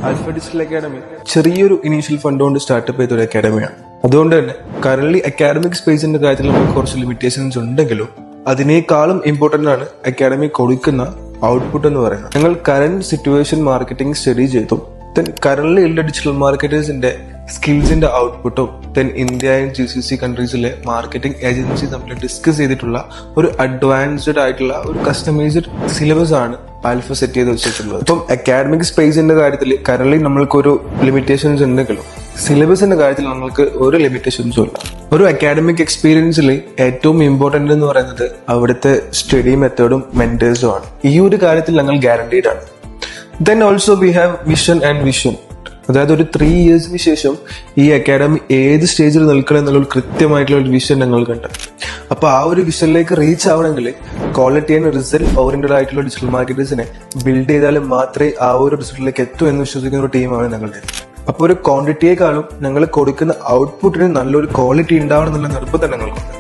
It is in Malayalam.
ആൽഫ ഡിജിറ്റൽ അക്കാഡമി ചെറിയൊരു ഇനീഷ്യൽ ഫണ്ട് കൊണ്ട് സ്റ്റാർട്ടപ്പ് ചെയ്ത ഒരു അക്കാഡമിയാണ്. അതുകൊണ്ട് തന്നെ കറന്റ് അക്കാഡമിക് സ്പേസിന്റെ കാര്യത്തിൽ നമുക്ക് കുറച്ച് ലിമിറ്റേഷൻസ് ഉണ്ടെങ്കിലും അതിനേക്കാളും ഇമ്പോർട്ടന്റ് ആണ് അക്കാഡമി കൊടുക്കുന്ന ഔട്ട്പുട്ട് എന്ന് പറയുന്നത്. ഞങ്ങൾ കറന്റ് സിറ്റുവേഷൻ മാർക്കറ്റിംഗ് സ്റ്റഡി ചെയ്തു. കറന്റ് ഉള്ള ഡിജിറ്റൽ മാർക്കറ്റേഴ്സിന്റെ സ്കിൽസിന്റെ ഔട്ട്പുട്ടും ഇന്ത്യ ആൻഡ് GCC കൺട്രീസിലെ മാർക്കറ്റിംഗ് ഏജൻസി തമ്മിൽ ഡിസ്കസ് ചെയ്തിട്ടുള്ള ഒരു അഡ്വാൻസ്ഡ് ആയിട്ടുള്ള ഒരു കസ്റ്റമൈസ്ഡ് സിലബസ് ആണ് ആൽഫ സെറ്റ് ചെയ്ത് വെച്ചിട്ടുള്ളത്. ഇപ്പം അക്കാഡമിക് സ്പേസിന്റെ കാര്യത്തിൽ കറന്റ് നമ്മൾക്കൊരു ലിമിറ്റേഷൻസ് ഉണ്ടെങ്കിലും സിലബസിന്റെ കാര്യത്തിൽ നമ്മൾക്ക് ഒരു ലിമിറ്റേഷൻസും ഇല്ല. ഒരു അക്കാഡമിക് എക്സ്പീരിയൻസിൽ ഏറ്റവും ഇമ്പോർട്ടന്റ് എന്ന് പറയുന്നത് അവിടുത്തെ സ്റ്റഡി മെത്തേഡും മെന്റേഴ്സും ആണ്. ഈ ഒരു കാര്യത്തിൽ ഞങ്ങൾ ഗ്യാരണ്ടീഡ് ആണ്. Also we have vision and vision. അതായത് ഒരു 3 ഇയേഴ്സിന് ശേഷം ഈ അക്കാഡമി ഏത് സ്റ്റേജിൽ നിൽക്കണം എന്നുള്ള ഒരു കൃത്യമായിട്ടുള്ള ഒരു വിഷൻ ഞങ്ങൾക്കുണ്ട്. അപ്പൊ ആ ഒരു വിഷനിലേക്ക് റീച്ച് ആവണമെങ്കിൽ ക്വാളിറ്റി ആൻഡ് റിസൾട്ട് ഓറിയന്റഡ് ആയിട്ടുള്ള ഡിജിറ്റൽ മാർക്കറ്റേഴ്സിനെ ബിൽഡ് ചെയ്താലും മാത്രമേ ആ ഒരു റിസൾട്ടിലേക്ക് എത്തൂ എന്ന് വിശ്വസിക്കുന്ന ഒരു ടീമാണ് ഞങ്ങളുടെ. അപ്പൊ ഒരു ക്വാണ്ടിറ്റിയെക്കാളും ഞങ്ങൾ കൊടുക്കുന്ന ഔട്ട്പുട്ടിന് നല്ലൊരു ക്വാളിറ്റി ഉണ്ടാവണം എന്നുള്ള നിർബന്ധം ഞങ്ങൾക്കുണ്ട്.